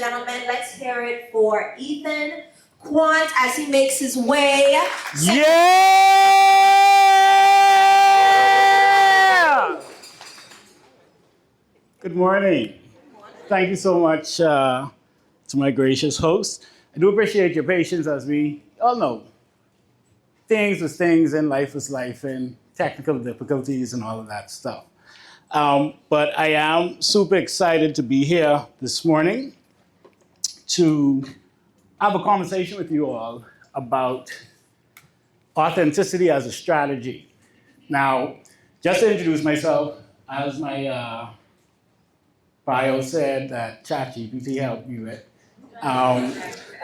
gentlemen, let's hear it for Ethan Quant as he makes his way. Yeah! Good morning. Thank you so much to my gracious host. I do appreciate your patience, as we all know. Things is things and life is life and technical difficulties and all of that stuff. But I am super excited to be here this morning to have a conversation with you all about authenticity as a strategy. Now, just to introduce myself, as my bio said that ChatGPT helped me with, I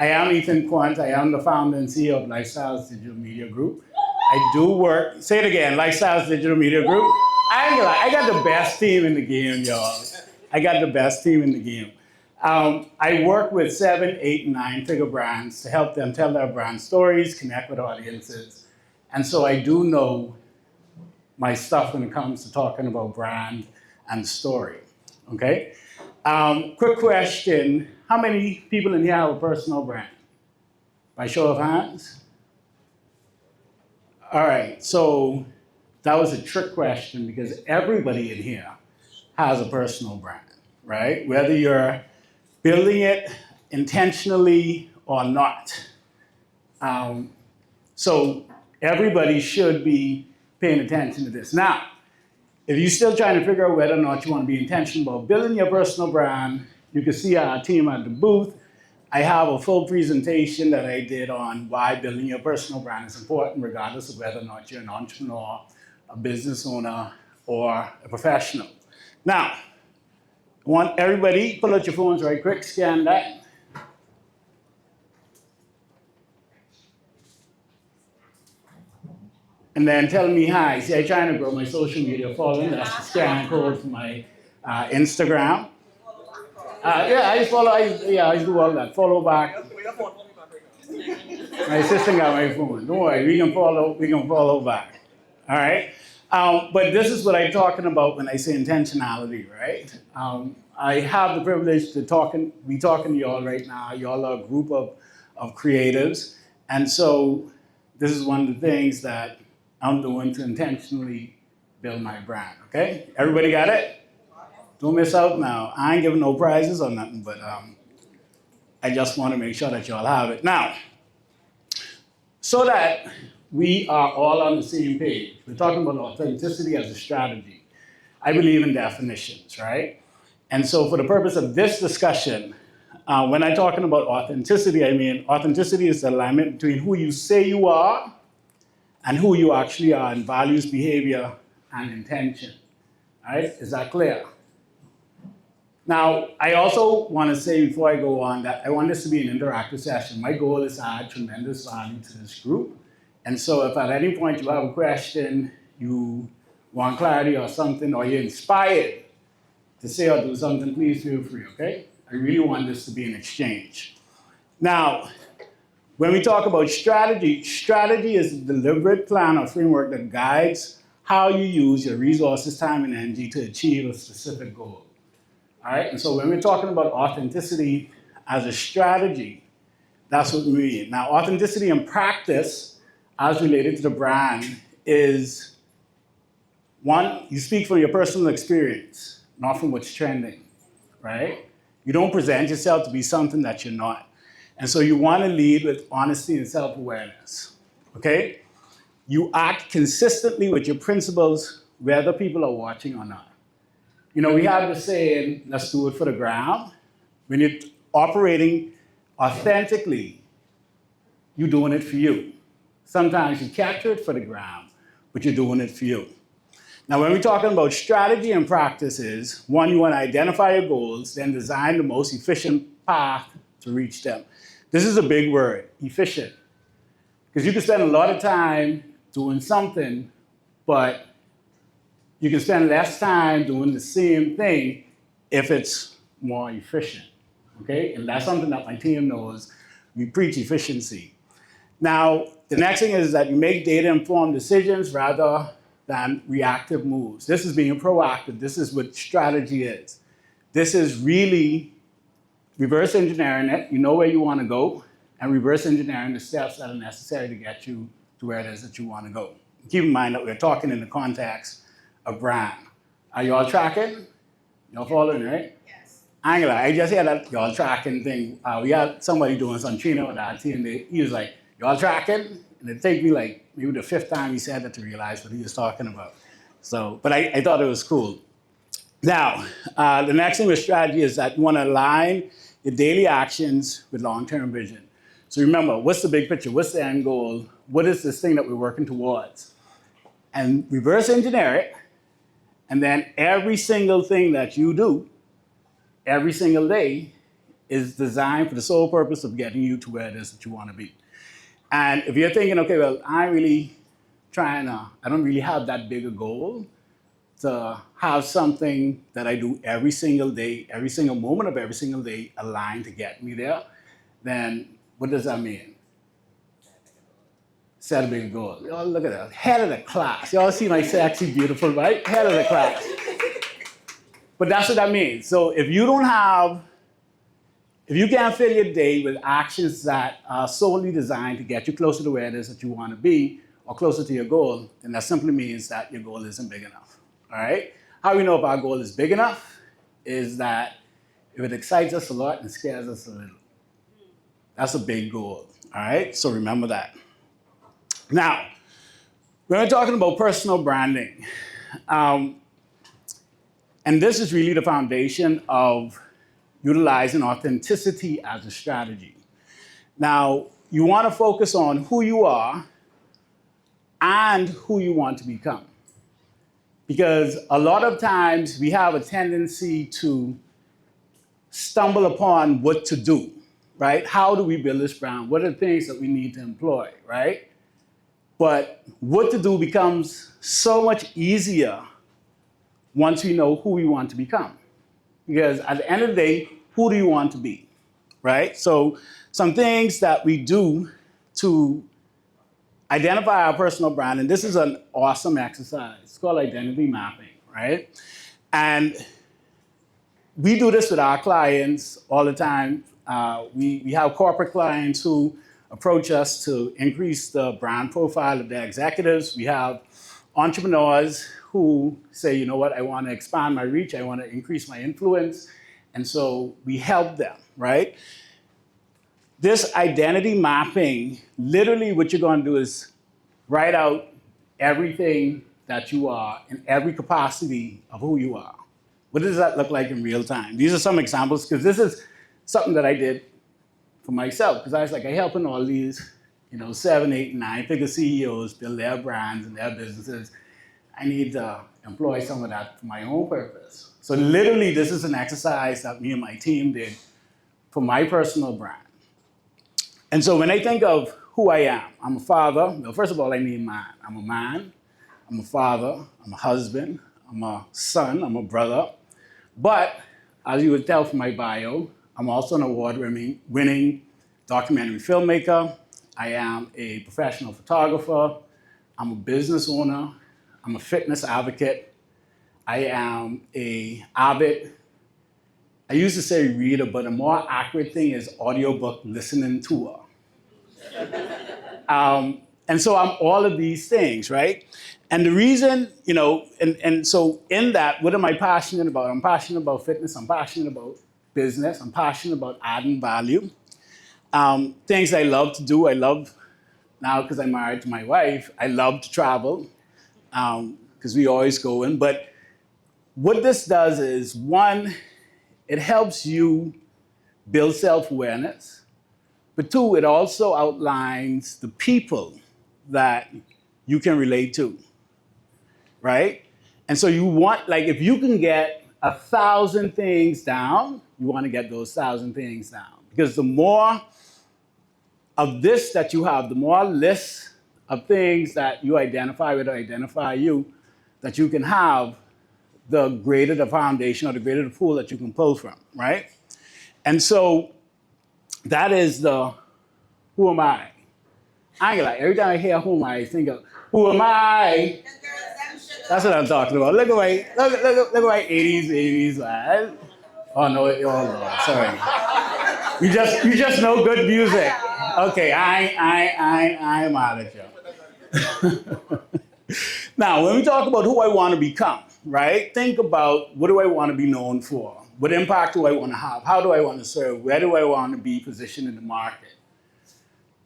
am Ethan Quant. I am the founder and CEO of Lifestyles Digital Media Group. I do work, say it again, Lifestyles Digital Media Group. I got the best team in the game, y'all. I got the best team in the game. I work with 7, 8, and 9-figure brands to help them tell their brand stories, connect with audiences. And so I do know my stuff when it comes to talking about brand and story, okay? Quick question, how many people in here have a personal brand? By show of hands? All right, so that was a trick question because everybody in here has a personal brand, right? Whether you're building it intentionally or not. So everybody should be paying attention to this. Now, if you're still trying to figure out whether or not you want to be intentional about building your personal brand, you can see our team at the booth. I have a full presentation that I did on why building your personal brand is important, regardless of whether or not you're an entrepreneur, a business owner, or a professional. Now, I want everybody, pull out your phones right quick, scan that. And then tell me hi. See, I'm trying to grow my social media following. That's the scan code for my Instagram. Yeah, I follow. I do all that. Follow back. My assistant got my phone. Don't worry, we can follow back. All right. But this is what I'm talking about when I say intentionality, right? I have the privilege to be talking to y'all right now. Y'all are a group of creatives, and so this is one of the things that I'm doing to intentionally build my brand. Okay, everybody got it? Don't miss out now. I ain't giving no prizes or nothing, but I just want to make sure that y'all have it. Now, so that we are all on the same page, we're talking about authenticity as a strategy. I believe in definitions, right? And so for the purpose of this discussion, when I'm talking about authenticity, I mean authenticity is the alignment between who you say you are and who you actually are in values, behavior, and intention. All right, is that clear? Now, I also want to say before I go on that I want this to be an interactive session. My goal is to add tremendous value to this group. And so if at any point you have a question, you want clarity or something, or you're inspired to say or do something, please feel free, okay? I really want this to be an exchange. Now, when we talk about strategy, strategy is a deliberate plan or framework that guides how you use your resources, time, and energy to achieve a specific goal. All right, and so when we're talking about authenticity as a strategy, that's what we mean. Now, authenticity in practice, as related to the brand, is one, you speak from your personal experience, not from what's trending, right? You don't present yourself to be something that you're not. And so you want to lead with honesty and self-awareness, okay? You act consistently with your principles, whether people are watching or not. You know, we have this saying, let's do it for the gram. When you're operating authentically, you're doing it for you. Sometimes you capture it for the gram, but you're doing it for you. Now, when we're talking about strategy and practices, one, you want to identify your goals, then design the most efficient path to reach them. This is a big word, efficient. Because you can spend a lot of time doing something, but you can spend less time doing the same thing if it's more efficient, okay? And that's something that my team knows. We preach efficiency. Now, the next thing is that you make data-informed decisions rather than reactive moves. This is being proactive. This is what strategy is. This is really reverse engineering it, you know where you want to go, and reverse engineering the steps that are necessary to get you to where it is that you want to go. Keep in mind that we're talking in the context of brand. Are you all tracking? Y'all following, right? Yes. Angela, I just heard that y'all tracking thing. We had somebody doing some training with that and he was like, y'all tracking? And it take me like maybe the fifth time he said that to realize what he was talking about. So, but I thought it was cool. Now, the next thing with strategy is that you want to align your daily actions with long-term vision. So remember, what's the big picture? What's the end goal? What is this thing that we're working towards? And reverse engineer it. And then every single thing that you do, every single day, is designed for the sole purpose of getting you to where it is that you want to be. And if you're thinking, okay, well, I don't really have that big a goal to have something that I do every single day, every single moment of every single day aligned to get me there, then what does that mean? Set a big goal. Y'all look at that. Head of the class. Y'all see my sexy, beautiful, right? Head of the class. But that's what that means. So if you can't fill your day with actions that are solely designed to get you closer to where it is that you want to be or closer to your goal, then that simply means that your goal isn't big enough. All right? How we know if our goal is big enough is that if it excites us a lot and scares us a little. That's a big goal. All right? So remember that. Now, when we're talking about personal branding, and this is really the foundation of utilizing authenticity as a strategy. Now, you want to focus on who you are and who you want to become. Because a lot of times we have a tendency to stumble upon what to do, right? How do we build this brand? What are the things that we need to employ, right? But what to do becomes so much easier once we know who we want to become. Because at the end of the day, who do you want to be, right? So some things that we do to identify our personal brand, and this is an awesome exercise. It's called identity mapping, right? And we do this with our clients all the time. We have corporate clients who approach us to increase the brand profile of their executives. We have entrepreneurs who say, you know what, I want to expand my reach, I want to increase my influence. And so we help them, right? This identity mapping, literally what you're going to do is write out everything that you are in every capacity of who you are. What does that look like in real time? These are some examples, because this is something that I did for myself, because I was like, I'm helping all these, 7, 8, 9-figure CEOs build their brands and their businesses. I need to employ some of that for my own purpose. So literally, this is an exercise that me and my team did for my personal brand. And so when I think of who I am, I'm a father. Well, first of all, I need man. I'm a man, I'm a father, I'm a husband, I'm a son, I'm a brother. But as you would tell from my bio, I'm also an award-winning documentary filmmaker. I am a professional photographer. I'm a business owner. I'm a fitness advocate. I am a avid, I used to say reader, but a more accurate thing is audiobook listening tour. And so I'm all of these things, right? And the reason, and so in that, what am I passionate about? I'm passionate about fitness. I'm passionate about business. I'm passionate about adding value. Things I love to do. I love, now because I'm married to my wife, I love to travel because we always go in. But what this does is, one, it helps you build self-awareness. But two, it also outlines the people that you can relate to, right? And so you want, like, if you can get 1,000 things down, you want to get those 1,000 things down. Because the more of this that you have, the more lists of things that you identify with or identify you that you can have, the greater the foundation or the greater the pool that you can pull from, right? And so that is the who am I? I ain't like, every time I hear who am I think of who am I? That's what I'm talking about. Look at my 80s, man. Oh no, oh Lord, sorry. You just know good music. Okay, I'm out of here. Now, when we talk about who I want to become, right? Think about what do I want to be known for? What impact do I want to have? How do I want to serve? Where do I want to be positioned in the market?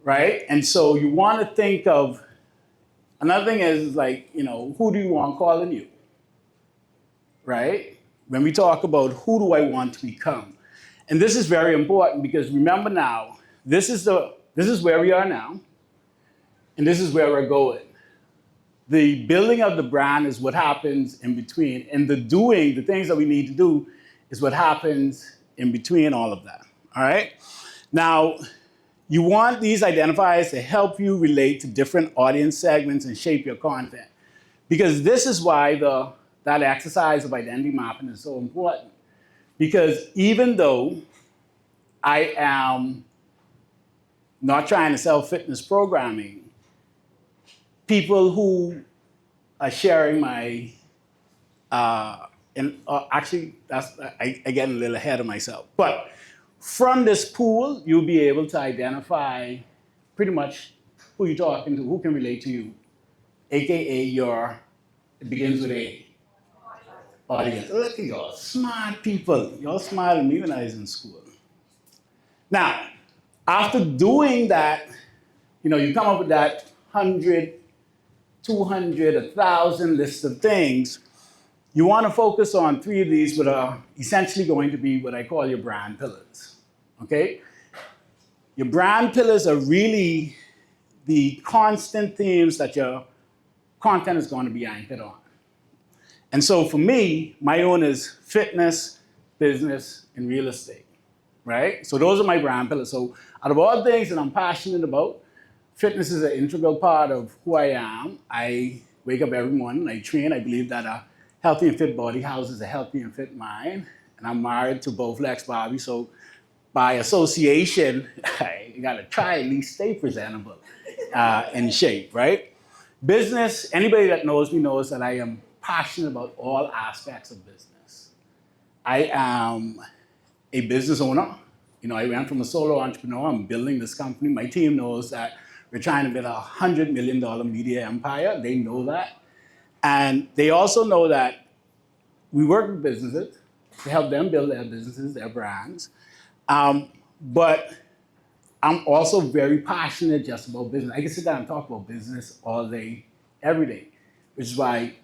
Right? And so you want to think of another thing is like, who do you want calling you? Right? When we talk about who do I want to become. And this is very important because remember now, this is where we are now, and this is where we're going. The building of the brand is what happens in between, and the doing, the things that we need to do, is what happens in between all of that. All right? Now, you want these identifiers to help you relate to different audience segments and shape your content. Because this is why that exercise of identity mapping is so important. Because even though I am not trying to sell fitness programming, people who are sharing my, actually, I get a little ahead of myself. But from this pool, you'll be able to identify pretty much who you're talking to, who can relate to you, AKA it begins with A, audience. Look at y'all, smart people. Y'all smarter than me when I was in school. Now, after doing that, you come up with that 100, 200, 1,000 list of things. You want to focus on 3 of these, which are essentially going to be what I call your brand pillars. Okay? Your brand pillars are really the constant themes that your content is going to be anchored on. And so for me, my own is fitness, business, and real estate. Right? So those are my brand pillars. So out of all things that I'm passionate about, fitness is an integral part of who I am. I wake up every morning, I train. I believe that a healthy and fit body houses a healthy and fit mind. And I'm married to both Lex Bobby, so by association, I gotta try at least stay presentable in shape, right? Business, anybody that knows me knows that I am passionate about all aspects of business. I am a business owner. I went from a solo entrepreneur. I'm building this company. My team knows that we're trying to build a $100 million media empire. They know that. And they also know that we work with businesses to help them build their businesses, their brands. But I'm also very passionate just about business. I can sit down and talk about business all day, every day, which is why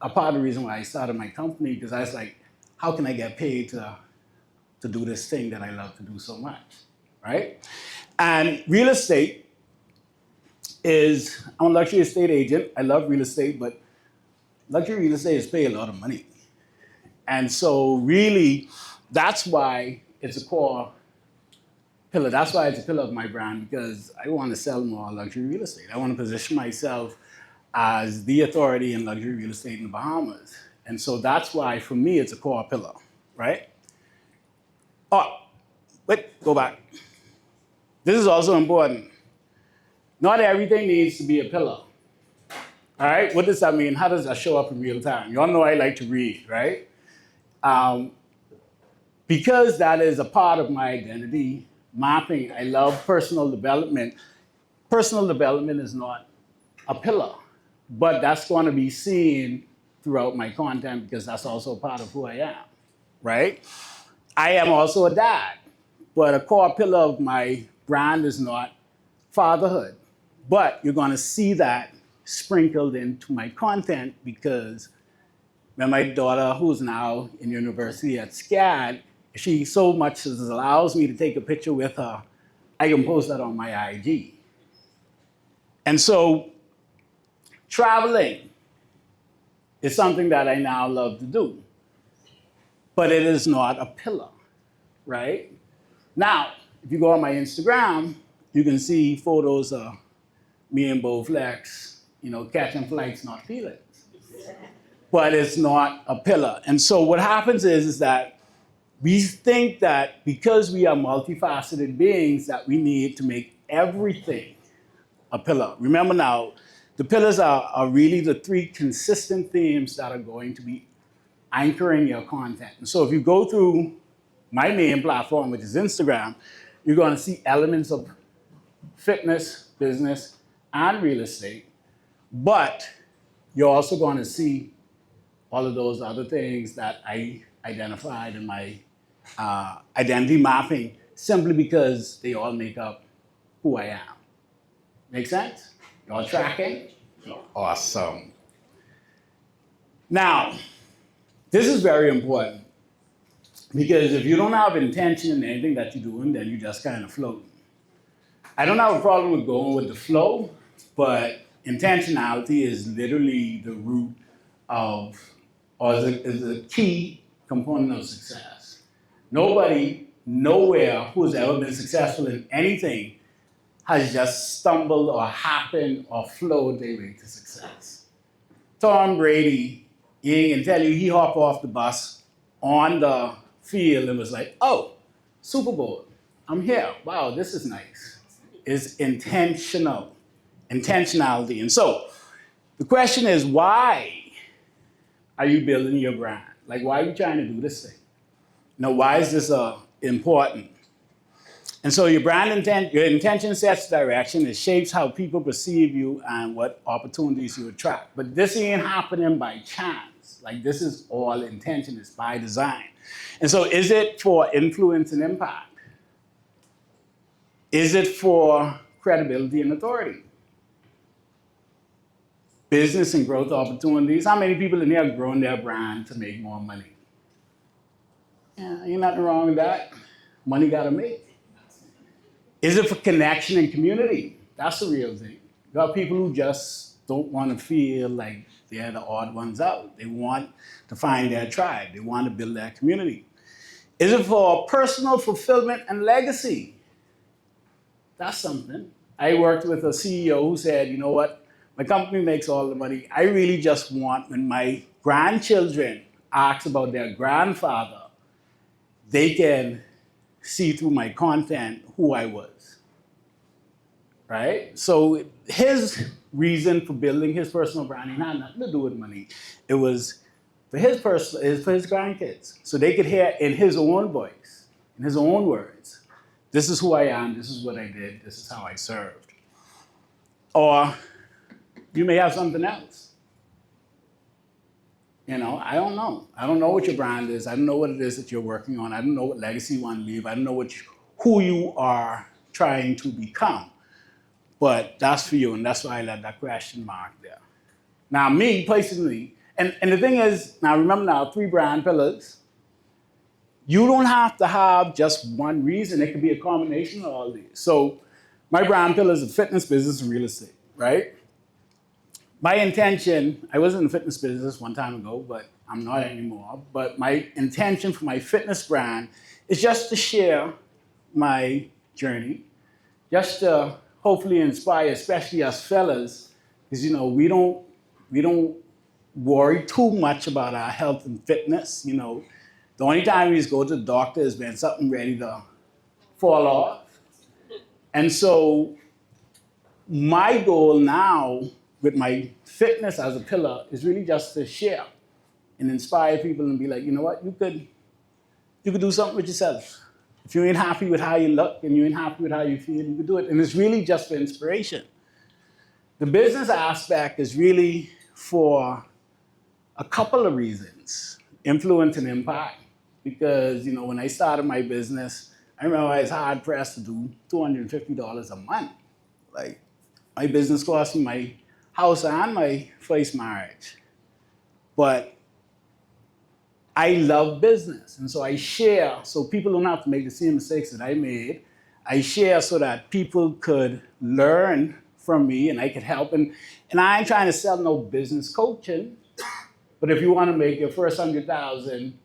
a part of the reason why I started my company, because I was like, how can I get paid to do this thing that I love to do so much, right? And real estate I'm a luxury estate agent. I love real estate, but luxury real estate is pay a lot of money. And so really, that's why it's a core pillar. That's why it's a pillar of my brand, because I want to sell more luxury real estate. I want to position myself as the authority in luxury real estate in the Bahamas. And so that's why, for me, it's a core pillar, right? Oh, wait, go back. This is also important. Not everything needs to be a pillar. All right, what does that mean? How does that show up in real time? You all know I like to read, right? Because that is a part of my identity mapping, I love personal development. Personal development is not a pillar, but that's going to be seen throughout my content because that's also part of who I am, right? I am also a dad, but a core pillar of my brand is not fatherhood. But you're going to see that sprinkled into my content because when my daughter, who's now in university at SCAD, she so much as allows me to take a picture with her, I can post that on my IG. And so traveling is something that I now love to do, but it is not a pillar, right? Now, if you go on my Instagram, you can see photos of me and Bo Flex, catching flights, not feelings. But it's not a pillar. And so what happens is that we think that because we are multifaceted beings that we need to make everything a pillar. Remember now, the pillars are really the 3 consistent themes that are going to be anchoring your content. And so if you go through my main platform, which is Instagram, You're going to see elements of fitness, business, and real estate, but you're also going to see all of those other things that I identified in my identity mapping simply because they all make up who I am. Make sense? Y'all tracking? Awesome. Now, this is very important because if you don't have intention in anything that you're doing, then you just kind of float. I don't have a problem with going with the flow, but intentionality is literally the root of, or is a key component of success. Nobody, nowhere who has ever been successful in anything has just stumbled or happened or flowed their way to success. Tom Brady, he can tell you he hopped off the bus on the field and was like, oh, Super Bowl, I'm here. Wow, this is nice. It's intentional, intentionality. And so the question is, why are you building your brand? Like, why are you trying to do this thing? Now, why is this important? And so your brand intent, your intention sets direction. It shapes how people perceive you and what opportunities you attract. But this ain't happening by chance. Like, this is all intention. It's by design. And so is it for influence and impact? Is it for credibility and authority? Business and growth opportunities. How many people in here have grown their brand to make more money? Yeah, ain't nothing wrong with that. Money gotta make. Is it for connection and community? That's the real thing. You got people who just don't want to feel like they're the odd ones out. They want to find their tribe. They want to build their community. Is it for personal fulfillment and legacy? That's something. I worked with a CEO who said, you know what? My company makes all the money. I really just want when my grandchildren ask about their grandfather, they can see through my content who I was, right? So his reason for building his personal branding had nothing to do with money. It was for his grandkids, so they could hear in his own voice, in his own words, this is who I am, this is what I did, this is how I served. Or you may have something else. You know, I don't know. I don't know what your brand is. I don't know what it is that you're working on. I don't know what legacy you want to leave. I don't know who you are trying to become. But that's for you, and that's why I left that question mark there. Now, me, personally, and the thing is, now remember now, 3 brand pillars. You don't have to have just one reason. It could be a combination of all these. So my brand pillars are fitness, business, and real estate, right? My intention, I was in the fitness business one time ago, but I'm not anymore. But my intention for my fitness brand is just to share my journey, just to hopefully inspire, especially us fellas, because you know we don't worry too much about our health and fitness. You know, the only time we just go to the doctor is when something ready to fall off. And so my goal now with my fitness as a pillar is really just to share and inspire people and be like, you know what, you could do something with yourself. If you ain't happy with how you look and you ain't happy with how you feel, you could do it. And it's really just for inspiration. The business aspect is really for a couple of reasons. Influence and impact. Because, you know, when I started my business, I remember I was hard pressed to do $250 a month. Like, my business cost me my house and my first marriage. But I love business. And so I share so people don't have to make the same mistakes that I made. I share so that people could learn from me and I could help. And I ain't trying to sell no business coaching. But if you want to make your first 100,000,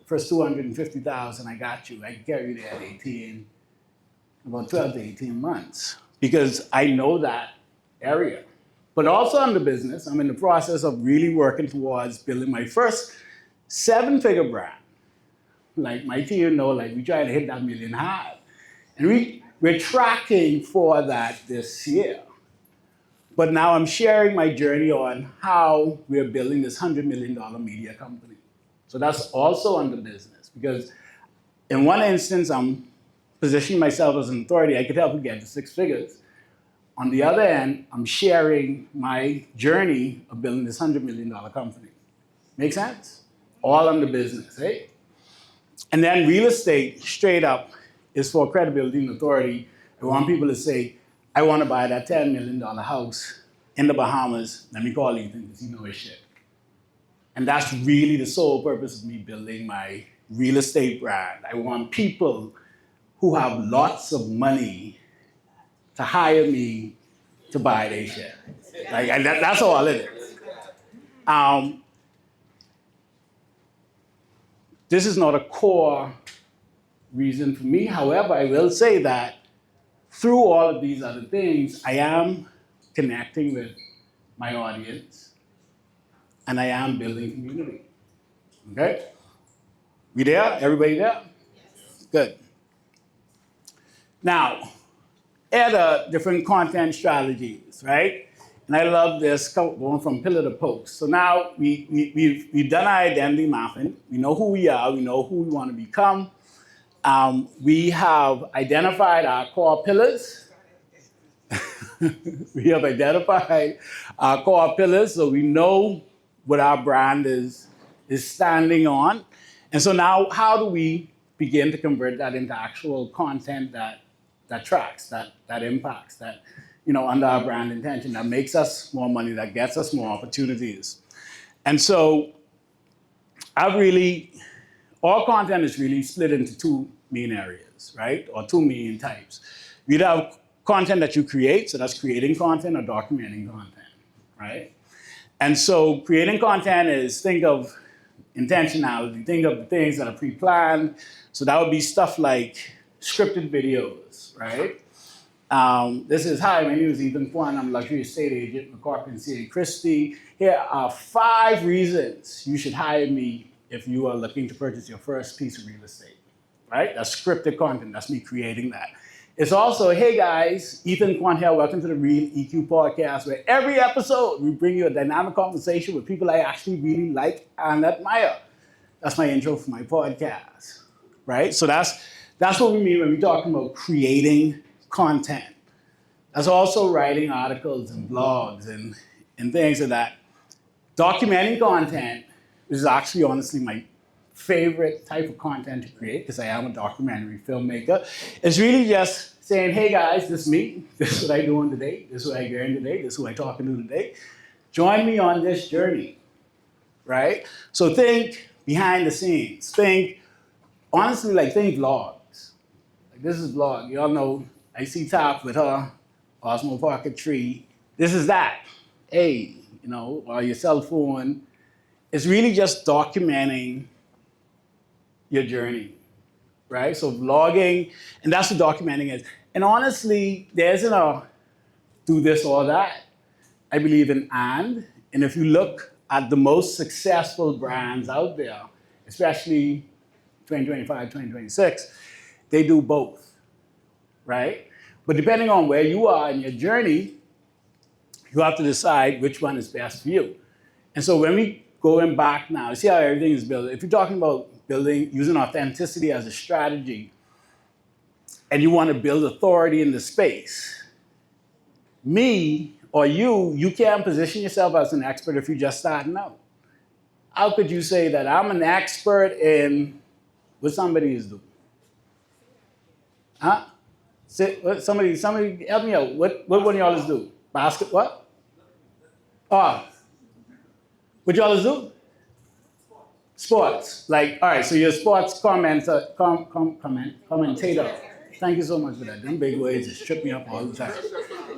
first 250,000, I got you. I can carry you there at about 12 to 18 months. Because I know that area. But also in the business, I'm in the process of really working towards building my first 7-figure brand. Like my team know, like we try to hit that million hard. And we're tracking for that this year. But now I'm sharing my journey on how we're building this $100 million media company. So that's also under business because in one instance, I'm positioning myself as an authority, I could help you get to 6 figures. On the other end, I'm sharing my journey of building this $100 million company. Make sense? All under business, right? And then real estate, straight up, is for credibility and authority. I want people to say, I want to buy that $10 million house in the Bahamas. Let me call Ethan because he knows his shit. And that's really the sole purpose of me building my real estate brand. I want people who have lots of money to hire me to buy their share. Like, and that's all it is. This is not a core reason for me. However, I will say that through all of these other things, I am connecting with my audience and I am building community. Okay? We there? Everybody there? Yes. Good. Now, add different content strategies, right? And I love this, going from pillar to post. So now we've done our identity mapping. We know who we are. We know who we want to become. We have identified our core pillars. We have identified our core pillars, so we know what our brand is standing on. And so now, how do we begin to convert that into actual content that tracks, that impacts, that, under our brand intention, that makes us more money, that gets us more opportunities. And so all content is really split into 2 main areas, right? Or 2 main types. We'd have content that you create, so that's creating content or documenting content, right? And so creating content is, think of intentionality, think of the things that are pre-planned. So that would be stuff like scripted videos, right? This is, hi, my name is Ethan Kwan. I'm a luxury estate agent with Corcoran C. Christie. Here are 5 reasons you should hire me if you are looking to purchase your first piece of real estate, right? That's scripted content. That's me creating that. It's also, hey guys, Ethan Kwan here. Welcome to the Real EQ podcast, where every episode we bring you a dynamic conversation with people I actually really like and admire. That's my intro for my podcast, right? So that's what we mean when we're talking about creating content. That's also writing articles and blogs and things like that. Documenting content is actually, honestly, my favorite type of content to create because I am a documentary filmmaker. It's really just saying, hey guys, this is me. This is what I'm doing today. This is what I'm doing today. This is who I'm talking to today. Join me on this journey, right? So think behind the scenes. Think vlogs. Like, this is vlog. You all know I see Top with her Osmo Pocket 3. This is that. Hey, or your cell phone. It's really just documenting your journey, right? So vlogging, and that's what documenting is. And honestly, there isn't a do this or that. I believe in and if you look at the most successful brands out there, especially 2025, 2026, they do both, right? But depending on where you are in your journey, you have to decide which one is best for you. And so when we going back now, see how everything is built. If you're talking about using authenticity as a strategy, and you want to build authority in the space, me or you can't position yourself as an expert if you're just starting out. How could you say that I'm an expert in what somebody is doing? Huh? Somebody help me out. What one of y'all is do? Basket what? Oh. What y'all is do? Sports. Like, all right, so you're a sports commentator. Thank you so much for that. Them big words just trip me up all the time.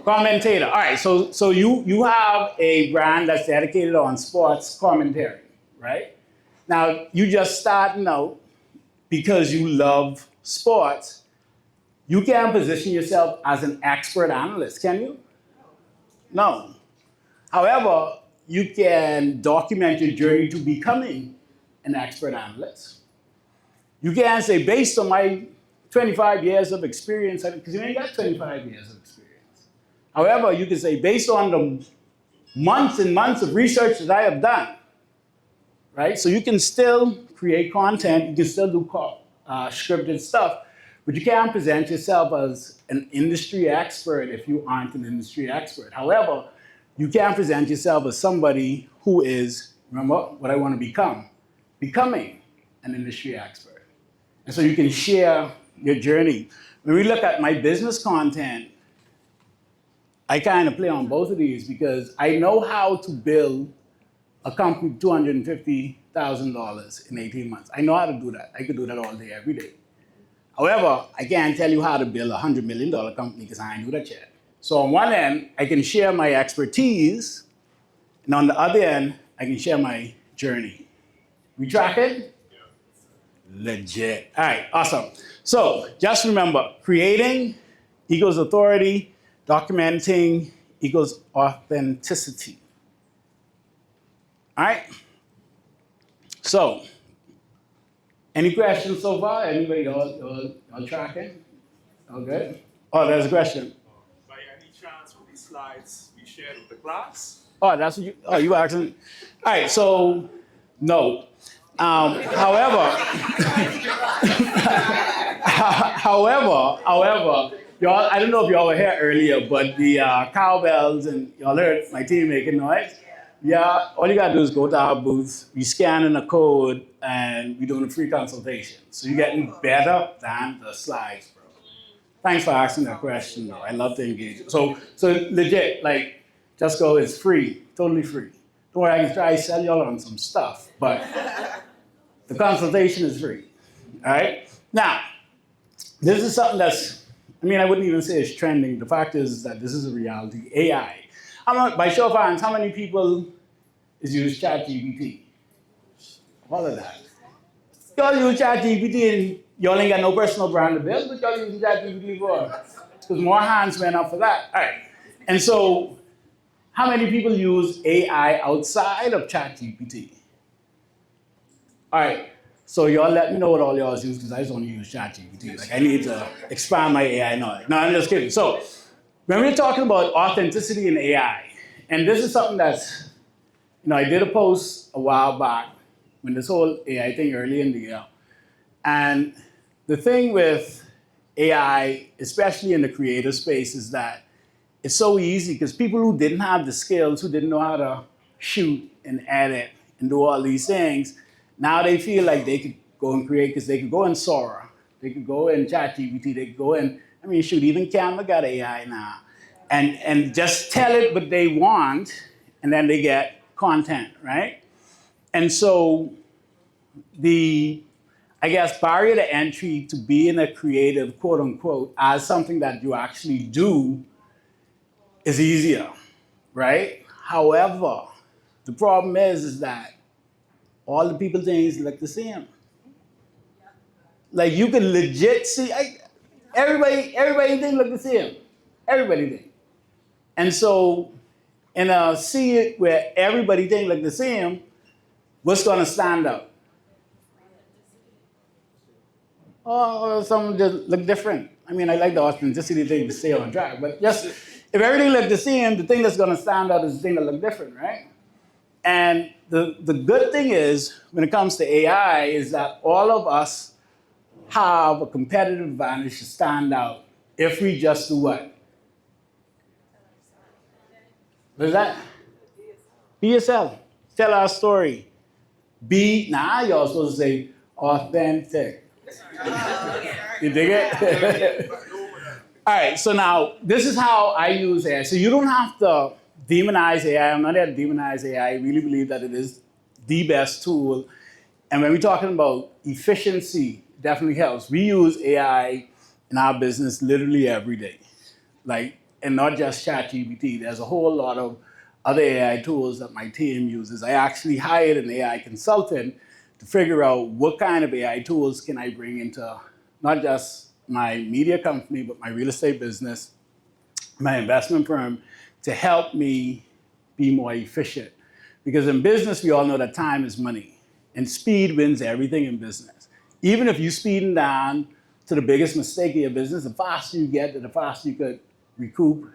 Commentator. All right, so you have a brand that's dedicated on sports commentary, right? Now, you just starting out because you love sports. You can't position yourself as an expert analyst, can you? No. However, you can document your journey to becoming an expert analyst. You can say, based on my 25 years of experience, because you ain't got 25 years of experience. However, you can say, based on the months and months of research that I have done, right? So you can still create content, you can still do scripted stuff, But you can't present yourself as an industry expert if you aren't an industry expert. However, you can present yourself as somebody who is, remember what I want to become, becoming an industry expert. And so you can share your journey. When we look at my business content, I kind of play on both of these because I know how to build a company with $250,000 in 18 months. I know how to do that. I could do that all day, every day. However, I can't tell you how to build a $100 million company because I ain't do that yet. So on one end, I can share my expertise, and on the other end, I can share my journey. We tracking? Legit. All right, awesome. So just remember, creating equals authority, documenting equals authenticity. All right? So, any questions so far? Anybody all tracking? All good? Oh, there's a question. By any chance, will these slides be shared with the class? Oh, that's what you were asking? All right, so, no. However, y'all, I don't know if y'all were here earlier, but the cowbells and y'all heard my team making noise. Yeah, all you gotta do is go to our booth, we scan in a code, and we're doing a free consultation. So you're getting better than the slides, bro. Thanks for asking that question, though. I love to engage. So legit, like, just go, it's free, totally free. Don't worry, I can try to sell y'all on some stuff, but the consultation is free, all right? Now, this is something that's, I wouldn't even say it's trending. The fact is that this is a reality, AI. By show of hands, how many people is use ChatGPT? All of that. Y'all use ChatGPT and y'all ain't got no personal brand to build, but y'all using ChatGPT for? Because more hands went up for that. All right. And so, how many people use AI outside of ChatGPT? All right. So y'all let me know what all y'all use because I just only use ChatGPT. Like I need to expand my AI knowledge. No, I'm just kidding. So when we're talking about authenticity in AI, and this is something that's, I did a post a while back when this whole AI thing early in the year. And the thing with AI, especially in the creative space, is that it's so easy because people who didn't have the skills, who didn't know how to shoot and edit and do all these things, now they feel like they could go and create because they could go in Sora, they could go in ChatGPT, they could go in, shoot, even Canva got AI now. And just tell it what they want, and then they get content, right? And so the, barrier to entry to being a creative, quote unquote, as something that you actually do is easier, right? However, the problem is that all the people things look the same. Like you can legit see, everybody thing look the same. Everybody thing. And so, in a see it where everybody thing look the same, what's gonna stand out? Oh, some just look different. I like the authenticity thing to stay on track, but just if everything look the same, the thing that's gonna stand out is the thing that look different, right? And the good thing is, when it comes to AI, is that all of us have a competitive advantage to stand out if we just do what? What is that? Be yourself. Tell our story. Y'all supposed to say authentic. You dig it? All right, so now this is how I use AI. So you don't have to demonize AI. I'm not here to demonize AI. I really believe that it is the best tool. And when we're talking about efficiency, it definitely helps. We use AI in our business literally every day. And not just ChatGPT. There's a whole lot of other AI tools that my team uses. I actually hired an AI consultant to figure out what kind of AI tools can I bring into not just my media company, but my real estate business, my investment firm, to help me be more efficient. Because in business, we all know that time is money. And speed wins everything in business. Even if you're speeding down to the biggest mistake of your business, the faster you get, the faster you could recoup,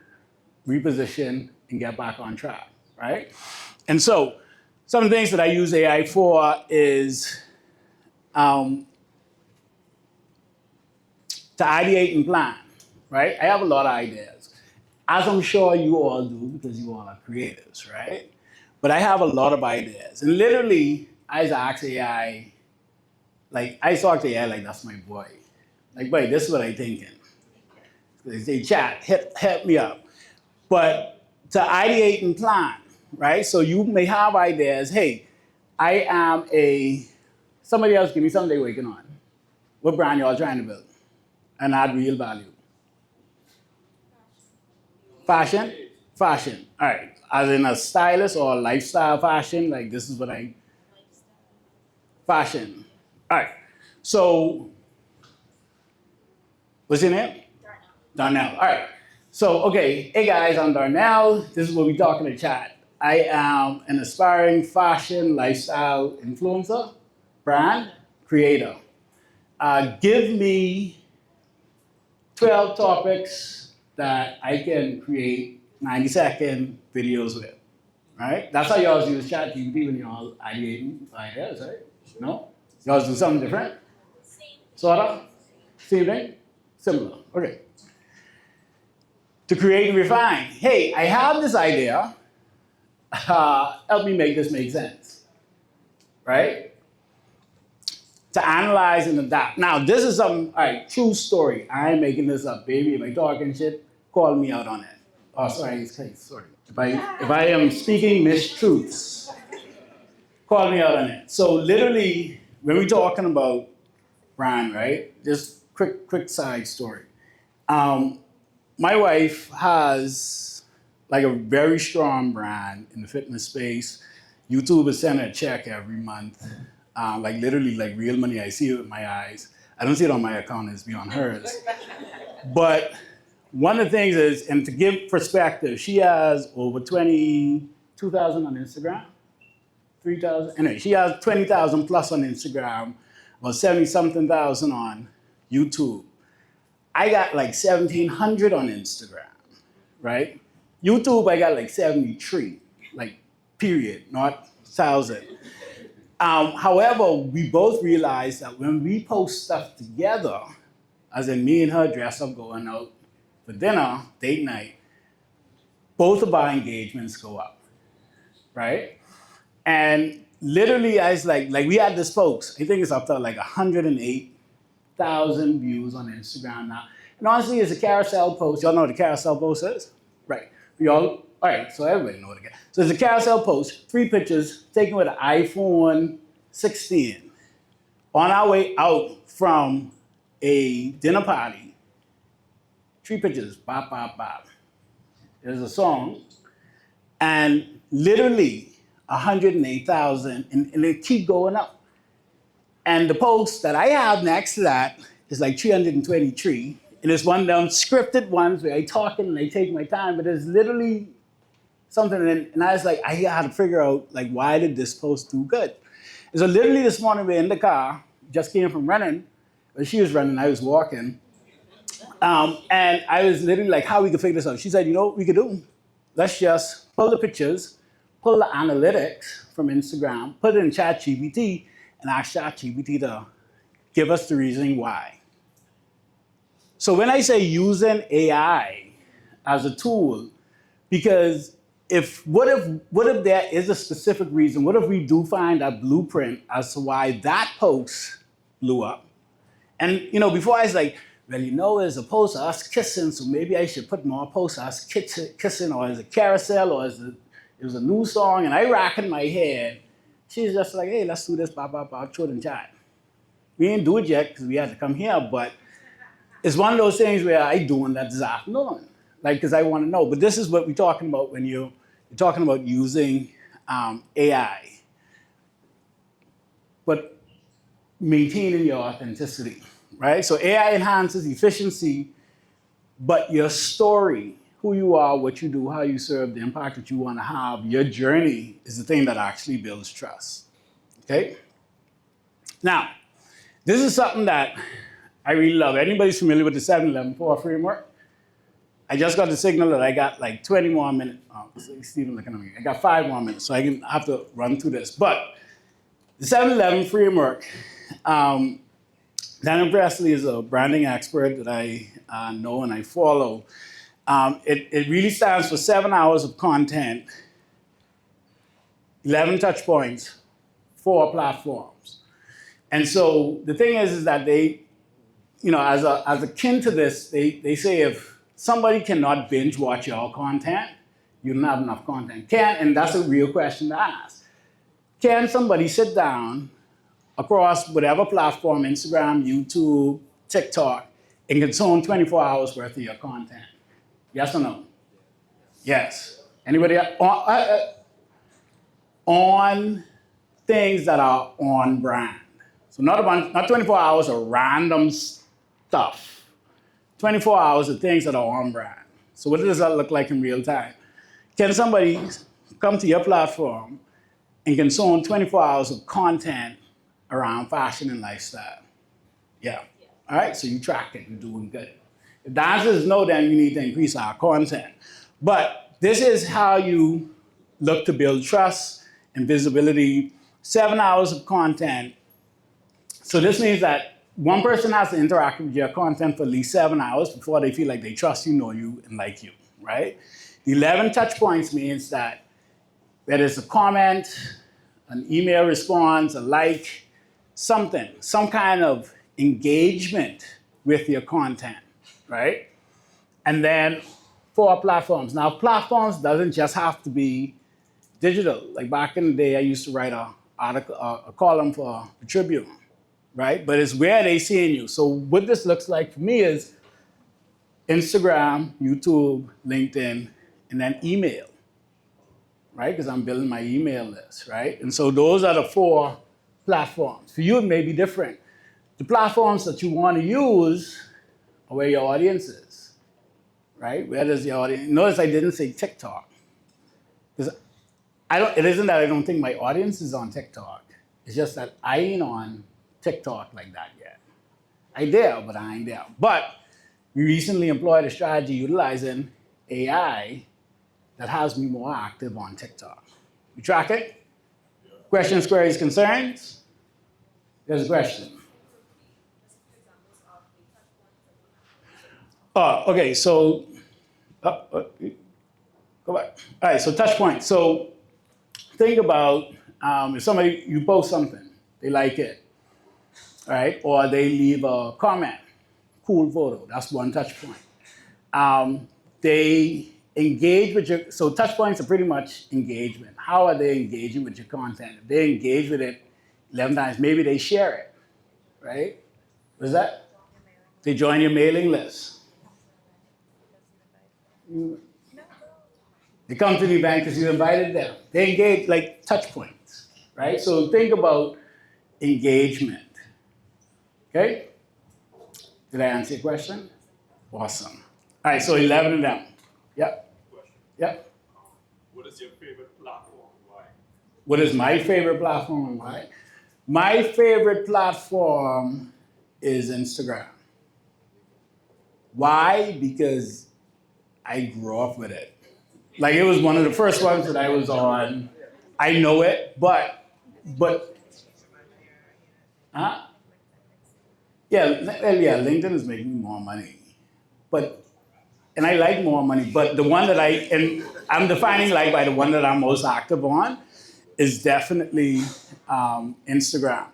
reposition, and get back on track, right? And so some of the things that I use AI for is to ideate and plan, right? I have a lot of ideas, as I'm sure you all do because you all are creators, right? But I have a lot of ideas. And literally, I just ask AI, like, I talk to AI like that's my boy. Like, boy, this is what I'm thinking. They say, chat, hit me up. But to ideate and plan, right? So you may have ideas, hey, I am somebody else give me something they're working on. What brand y'all trying to build? And add real value. Fashion? Fashion. All right. As in a stylist or a lifestyle fashion, like this is what fashion. All right. So, what's your name? Darnell. All right. So, okay. Hey guys, I'm Darnell. This is what we talk in the chat. I am an aspiring fashion lifestyle influencer, brand creator. Give me 12 topics that I can create 90-second videos with, right? That's how y'all use ChatGPT when y'all ideating ideas, right? No? Y'all do something different? Sort of? Same thing? Similar, okay. To create and refine. Hey, I have this idea. Help me make this make sense, right? To analyze and adapt. Now, this is some, all right, true story. I ain't making this up, baby. If I talking shit, call me out on it. Oh, sorry, sorry. If I am speaking mistruths, call me out on it. So literally, when we're talking about brand, right? Just quick side story. My wife has like a very strong brand in the fitness space. YouTube is sending a check every month. Like literally like real money. I see it with my eyes. I don't see it on my account, it's beyond hers. But one of the things is, and to give perspective, she has over 22,000 on Instagram, 3,000. Anyway, she has 20,000 plus on Instagram, about 70-something thousand on YouTube. I got like 1,700 on Instagram, right? YouTube, I got like 73, like period, not 1,000. However, we both realized that when we post stuff together, as in me and her dress up going out for dinner, date night, both of our engagements go up, right? And literally, I was like we had this post. I think it's up to like 108,000 views on Instagram now. And honestly, it's a carousel post. Y'all know what a carousel post is? Right. All right, so everybody knows what it is. So it's a carousel post, 3 pictures taken with an iPhone 16 on our way out from a dinner party. 3 pictures, bop, bop, bop. There's a song, and literally 108,000, and they keep going up. And the post that I have next to that is like 323, and it's one of them scripted ones where I talking and I take my time, but it's literally something, and I was like, I had to figure out like why did this post do good? And so literally this morning we're in the car, just came from running, but she was running, I was walking, and I was literally like, how we could figure this out? She said, you know what we could do? Let's just pull the pictures, pull the analytics from Instagram, put it in ChatGPT, and ask ChatGPT to give us the reasoning why. So when I say using AI as a tool, because what if there is a specific reason? What if we do find a blueprint as to why that post blew up? And before I was like, well, it's a post of us kissing, so maybe I should put more posts of us kissing, or as a carousel, or it was a new song, and I rack in my head. She's just like, hey, let's do this, blah, blah, blah, throw it in chat. We didn't do it yet because we had to come here, but it's one of those things where I doing that this afternoon, like, because I want to know. But this is what we're talking about when you're talking about using AI, but maintaining your authenticity, right? So AI enhances efficiency, but your story, who you are, what you do, how you serve, the impact that you want to have, your journey is the thing that actually builds trust, okay? Now, this is something that I really love. Anybody's familiar with the 7-11-4 framework? I just got the signal that I got like 20 more minutes. Oh, Stephen looking at me. I got 5 more minutes, so I have to run through this. But the 7-11 framework, Daniel Presley is a branding expert that I know and I follow. It really stands for 7 hours of content, 11 touch points, 4 platforms. And so the thing is that they, as akin to this, they say if somebody cannot binge watch your content, you don't have enough content. And that's a real question to ask. Can somebody sit down across whatever platform, Instagram, YouTube, TikTok, and consume 24 hours worth of your content? Yes or no? Yes. Anybody on things that are on brand? So not 24 hours of random stuff. 24 hours of things that are on brand. So what does that look like in real time? Can somebody come to your platform and consume 24 hours of content around fashion and lifestyle? Yeah. All right, so you track it, you're doing good. If the answer is no, then you need to increase our content. But this is how you look to build trust and visibility. 7 hours of content. So this means that one person has to interact with your content for at least 7 hours before they feel like they trust you, know you, and like you, right? The 11 touch points means that whether it's a comment, an email response, a like, something, some kind of engagement with your content, right? And then 4 platforms. Now, platforms doesn't just have to be digital. Like back in the day, I used to write a column for the Tribune, right? But it's where they seeing you. So what this looks like for me is Instagram, YouTube, LinkedIn, and then email, right? Because I'm building my email list, right? And so those are the 4 platforms. For you, it may be different. The platforms that you want to use are where your audience is, right? Where does your audience? Notice I didn't say TikTok, because it isn't that I don't think my audience is on TikTok. It's just that I ain't on TikTok like that yet. I there, but I ain't there. But we recently employed a strategy utilizing AI that has me more active on TikTok. You track it? Questions, queries, concerns? There's a question. Oh, okay, so, go back. All right, so touch points. So think about if you post something, they like it, right? Or they leave a comment, cool photo, that's one touch point. They engage with your, so touch points are pretty much engagement. How are they engaging with your content? If they engage with it 11 times, maybe they share it, right? What is that? They join your mailing list. They come to the event because you invited them. They engage, like touch points, right? So think about engagement, okay? Did I answer your question? Awesome. All right, so 11 of them. Yep, Question. yep. What is your favorite platform? Why? What is my favorite platform and why? My favorite platform is Instagram. Why? Because I grew up with it. Like it was one of the first ones that I was on. I know it, but, huh? Yeah, LinkedIn is making me more money. And I like more money, but the one that and I'm defining like by the one that I'm most active on is definitely Instagram.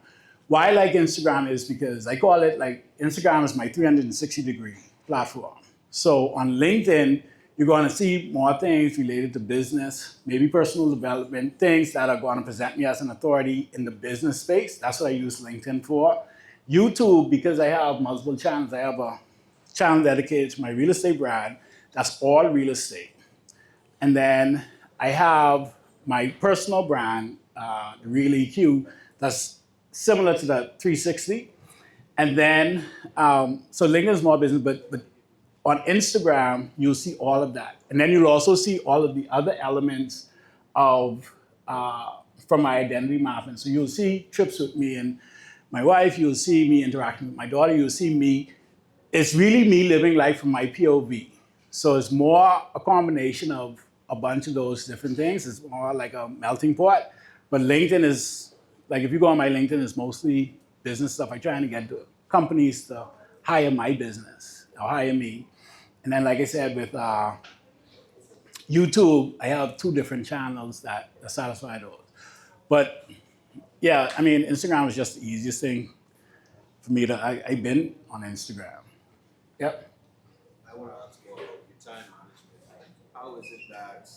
Why I like Instagram is because I call it like, Instagram is my 360-degree platform. So on LinkedIn, you're going to see more things related to business, maybe personal development, things that are going to present me as an authority in the business space. That's what I use LinkedIn for. YouTube, because I have multiple channels. I have a channel dedicated to my real estate brand. That's all real estate. And then I have my personal brand, the Real EQ, that's similar to the 360. And then, so LinkedIn is more business, but on Instagram, you'll see all of that. And then you'll also see all of the other elements of, from my identity mapping. So you'll see trips with me and my wife, you'll see me interacting with my daughter, you'll see me. It's really me living life from my POV. So it's more a combination of a bunch of those different things. It's more like a melting pot. But LinkedIn is, like if you go on my LinkedIn, it's mostly business stuff. I try to get companies to hire my business or hire me. And then, like I said, with YouTube, I have 2 different channels that satisfy those. But yeah, I mean, Instagram is just the easiest thing for me to. I've been on Instagram. Yep. I want to ask you about your time management. How is it that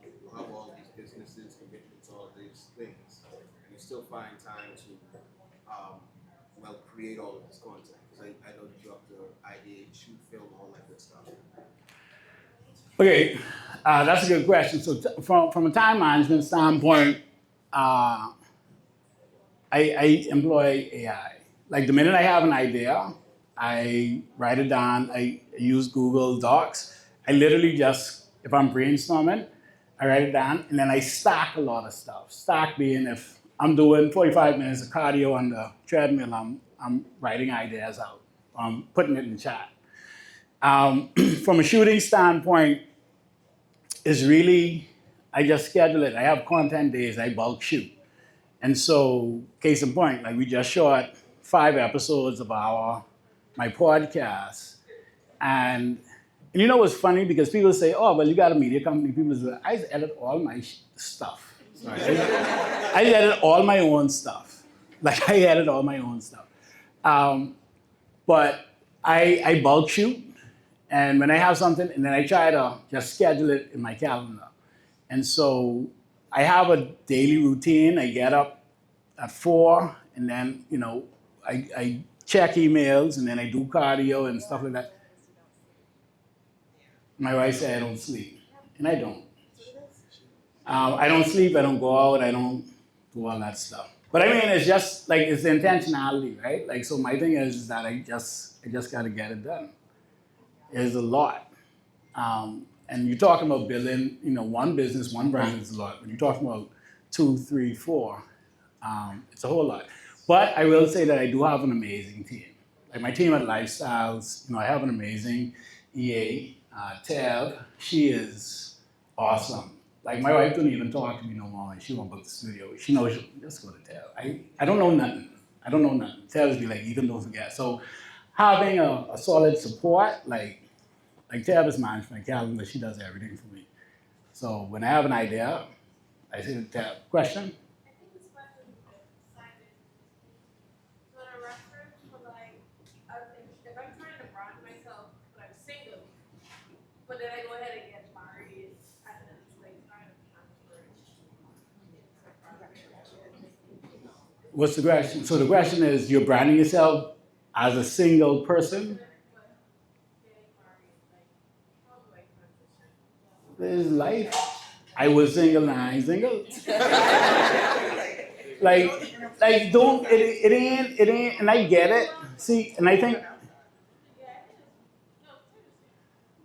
you have all these businesses, commitments, all these things, and you still find time to, create all of this content? Because I know that you have to ideate, shoot, film, all that good stuff. Okay, that's a good question. So from a time management standpoint, I employ AI. Like the minute I have an idea, I write it down. I use Google Docs. I literally just, if I'm brainstorming, I write it down, and then I stack a lot of stuff. Stack being if I'm doing 45 minutes of cardio on the treadmill, I'm writing ideas out. I'm putting it in the chat. From a shooting standpoint, is really, I just schedule it. I have content days, I bulk shoot. And so, case in point, like we just shot 5 episodes of my podcast. And you know what's funny? Because people say, oh, well, you got a media company. People say, I edit all my stuff. Sorry. I edit all my own stuff. Like I edit all my own stuff. But I bulk shoot. And when I have something, and then I try to just schedule it in my calendar. And so I have a daily routine. I get up at 4, and then, I check emails, and then I do cardio and stuff like that. My wife said I don't sleep, and I don't. I don't sleep, I don't go out, I don't do all that stuff. But I mean, it's just like, it's the intentionality, right? Like, so my thing is that I just gotta get it done. Is a lot. And you're talking about building, one business, one brand is a lot. When you're talking about 2, 3, 4, it's a whole lot. But I will say that I do have an amazing team. Like my team at Lifestyles, I have an amazing EA, Tab. She is awesome. Like my wife don't even talk to me no more. She won't book the studio. She knows she'll just go to Tab. I don't know nothing. Tab be like, Ethan, don't forget. So having a solid support, like Tab is managed my calendar, she does everything for me. So when I have an idea, I say to Tab, question? I think this question is a bit sided. So in a reference for if I'm trying to brand myself, but I'm single, but then I go ahead and get married, and then it's like trying to transfer it. What's the question? So the question is, you're branding yourself as a single person? This is life. I was single, now I ain't single. Don't, it ain't, and I get it. See, and I think,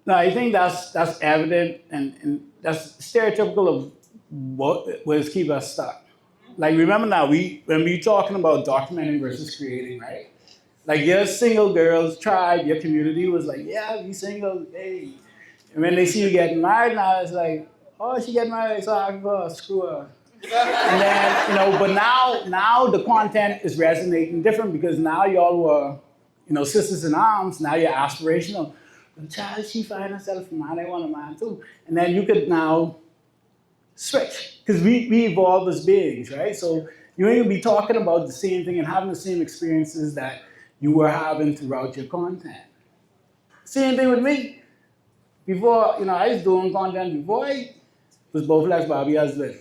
no, I think that's evident, and that's stereotypical of what is keep us stuck. Like, remember now, when we talking about documenting versus creating, right? Like, your single girls tribe, your community was like, yeah, we single, hey. And when they see you getting married now, it's like, oh, she getting married, so I can go, screw her. And then, but now the content is resonating different because now y'all were, sisters in arms, now you're aspirational. But child, she find herself a man, I want a man too. And then you could now switch, because we evolve as beings, right? So you ain't gonna be talking about the same thing and having the same experiences that you were having throughout your content. Same thing with me. Before, I was doing content before I was Bob Black's Bobby husband.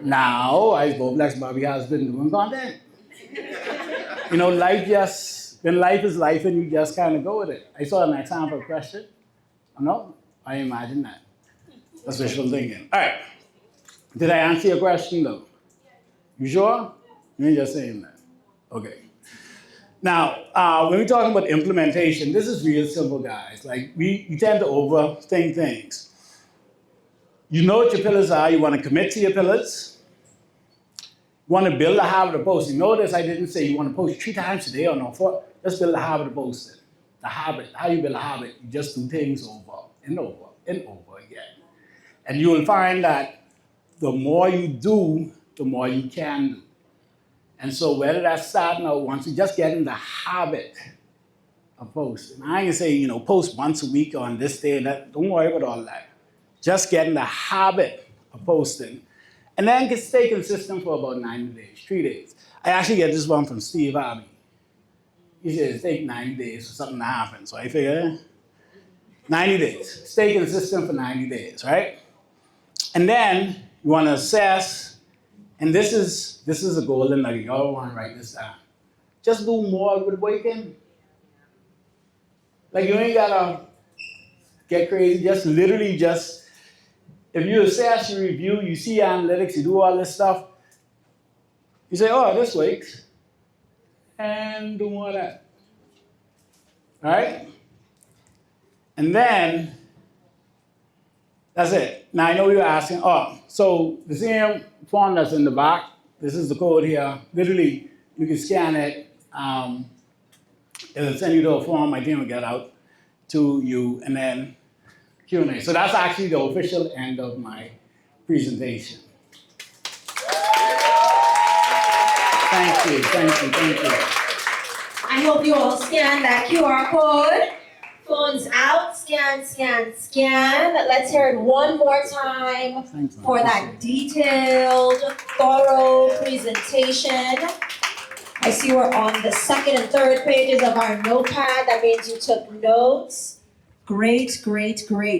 Now, I was Bob Black's Bobby husband doing content. When life is life and you just kind of go with it. I saw an example question. No, I imagine that. That's wishful thinking. All right. Did I answer your question though? You sure? You ain't just saying that. Okay. Now, when we're talking about implementation, this is real simple, guys. Like, we tend to overthink things. You know what your pillars are. You want to commit to your pillars. You want to build a habit of posting. Notice I didn't say you want to post 3 times a day or no 4. Just build a habit of posting. The habit. How you build a habit? You just do things over and over and over again. And you will find that the more you do, the more you can do. And so whether that's starting out, once you just get in the habit of posting. I ain't gonna say, you know, post once a week on this day and that. Don't worry about all that. Just get in the habit of posting. And then can stay consistent for about 90 days, 3 days. I actually get this one from Steve Harvey. He says take 90 days for something to happen. So I figure 90 days. Stay consistent for 90 days, right? And then you want to assess, and this is a golden nugget. Y'all want to write this down. Just do more with what you can. Like you ain't gotta get crazy. Just literally just, if you assess, you review, you see analytics, you do all this stuff, you say, oh, this works, and do more of that. All right? And then, that's it. Now I know you're asking, oh, so the same form that's in the back, this is the code here. Literally, you can scan it. It'll send you to a form, my team will get out to you, and then Q&A. So that's actually the official end of my presentation. Thank you. I hope you all scan that QR code. Phones out, scan. Let's hear it one more time Thanks, man. for that detailed, thorough presentation. I see we're on the second and third pages of our notepad. That means you took notes. Great.